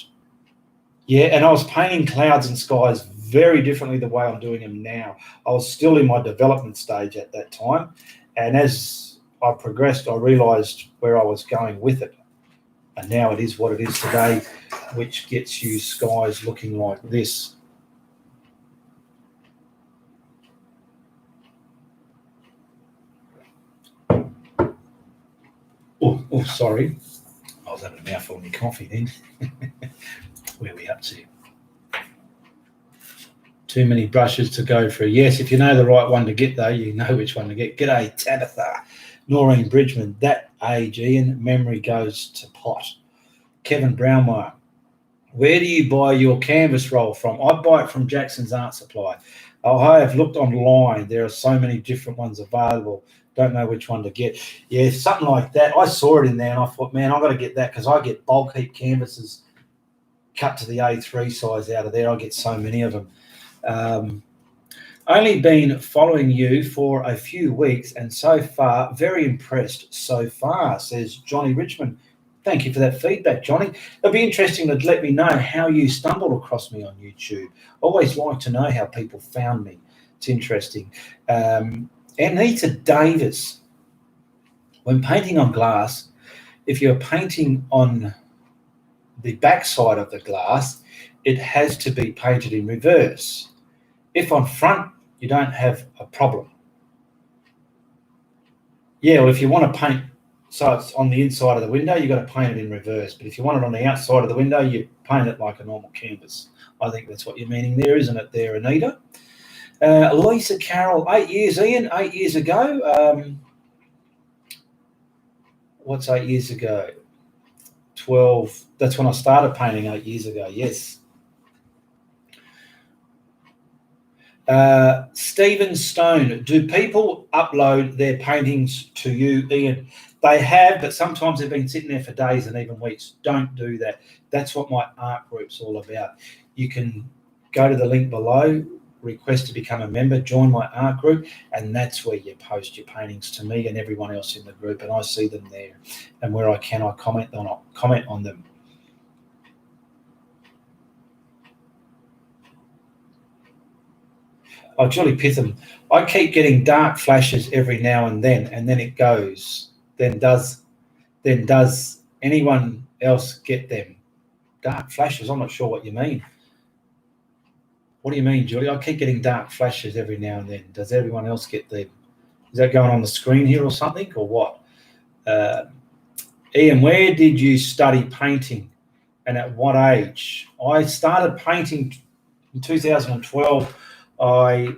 Yeah, and I was painting clouds and skies very differently the way I'm doing them now. I was still in my development stage at that time. And as I progressed, I realised where I was going with it. And now it is what it is today, which gets you skies looking like this. Oh, sorry. I was having a mouthful of my coffee then. Where are we up to? Too many brushes to go through. Yes, if you know the right one to get, though, you know which one to get. G'day, Tabitha. Noreen Bridgman. That age, Ian. Memory goes to pot. Kevin Brownmeyer. Where do you buy your canvas roll from? I buy it from Jackson's Art Supply. I have looked online. There are so many different ones available. Don't know which one to get. Yeah, something like that. I saw it in there and I thought, man, I've got to get that because I get bulk heap canvases cut to the A3 size out of there. I get so many of them. Only been following you for a few weeks and so far, very impressed so far, says Johnny Richmond. Thank you for that feedback, Johnny. It'll be interesting to let me know how you stumbled across me on YouTube. Always like to know how people found me. It's interesting. Anita Davis. When painting on glass, if you're painting on the back side of the glass, it has to be painted in reverse. If on front, you don't have a problem. Yeah, well, if you want to paint so it's on the inside of the window, you've got to paint it in reverse. But if you want it on the outside of the window, you paint it like a normal canvas. I think that's what you're meaning there, isn't it there, Anita? Lisa Carroll, 8 years, Ian, 8 years ago. What's 8 years ago? 12. That's when I started painting 8 years ago, yes. Stephen Stone, do people upload their paintings to you, Ian? They have, but sometimes they've been sitting there for days and even weeks. Don't do that. That's what my art group's all about. You can go to the link below, request to become a member, join my art group, and that's where you post your paintings to me and everyone else in the group, and I see them there. And where I can, I comment on them. Oh, Julie Pitham, I keep getting dark flashes every now and then it goes. Then does anyone else get them? Dark flashes? I'm not sure what you mean. What do you mean, Julie? I keep getting dark flashes every now and then. Does everyone else get them? Is that going on the screen here or something, or what? Ian, where did you study painting and at what age? I started painting in 2012. I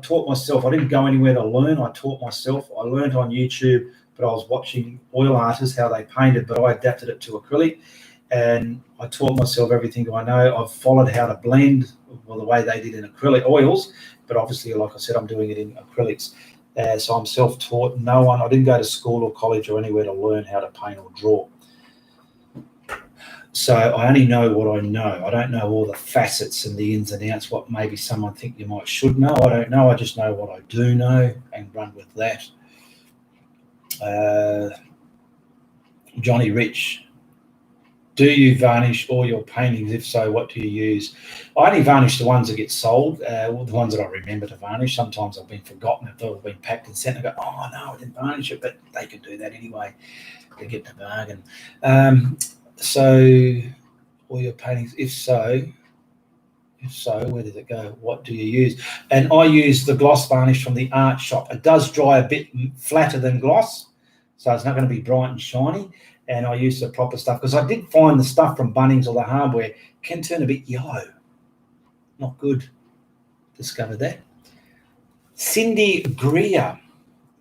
taught myself. I didn't go anywhere to learn. I taught myself. I learned on YouTube, but I was watching oil artists, how they painted, but I adapted it to acrylic, and I taught myself everything I know. I've followed how to blend, well, the way they did in acrylic oils, but obviously, like I said, I'm doing it in acrylics. So I'm self-taught. I didn't go to school or college or anywhere to learn how to paint or draw. So I only know what I know. I don't know all the facets and the ins and outs, what maybe someone think you might should know. I don't know. I just know what I do know and run with that. Johnny Rich, do you varnish all your paintings? If so, what do you use? I only varnish the ones that get sold, the ones that I remember to varnish. Sometimes I've been forgotten if they've been packed and sent. I go, oh, no, I didn't varnish it, but they can do that anyway. They get the bargain. So all your paintings, if so, where did it go? What do you use? And I use the gloss varnish from the art shop. It does dry a bit flatter than gloss, so it's not going to be bright and shiny. And I use the proper stuff because I did find the stuff from Bunnings or the hardware can turn a bit yellow. Not good. Discovered that. Cindy Greer,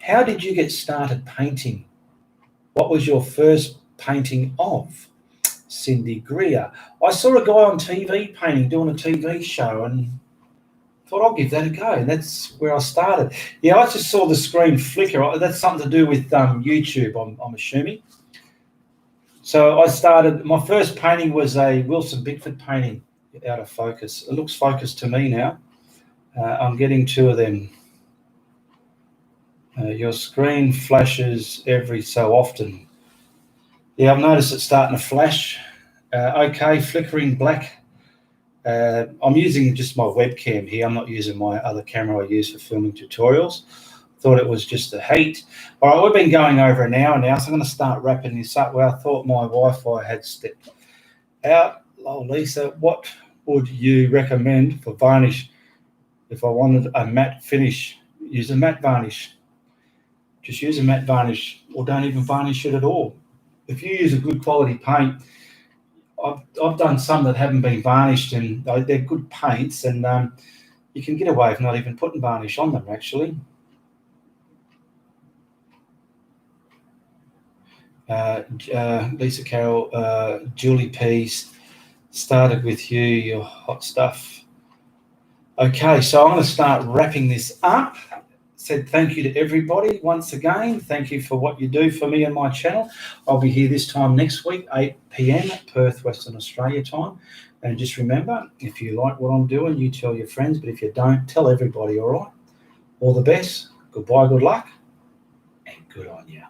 how did you get started painting? What was your first painting of? Cindy Greer. I saw a guy on TV painting, doing a TV show, and thought I'll give that a go. And that's where I started. Yeah, I just saw the screen flicker. That's something to do with YouTube, I'm assuming. So I started, my first painting was a Wilson Bickford painting out of focus. It looks focused to me now. I'm getting two of them. Your screen flashes every so often. Yeah, I've noticed it's starting to flash. Okay, flickering black. I'm using just my webcam here. I'm not using my other camera I use for filming tutorials. Thought it was just the heat. All right, we've been going over an hour now, so I'm going to start wrapping this up. Well, I thought my Wi-Fi had stepped out. Oh, Lisa, what would you recommend for varnish if I wanted a matte finish? Use a matte varnish. Just use a matte varnish, or don't even varnish it at all. If you use a good quality paint, I've done some that haven't been varnished, and they're good paints, and you can get away with not even putting varnish on them, actually. Lisa Carroll, Julie P. started with you, your hot stuff. Okay, so I'm going to start wrapping this up. Said thank you to everybody once again. Thank you for what you do for me and my channel. I'll be here this time next week, 8 p.m. Perth, Western Australia time. And just remember, if you like what I'm doing, you tell your friends. But if you don't, tell everybody, all right? All the best. Goodbye, good luck, and good on you.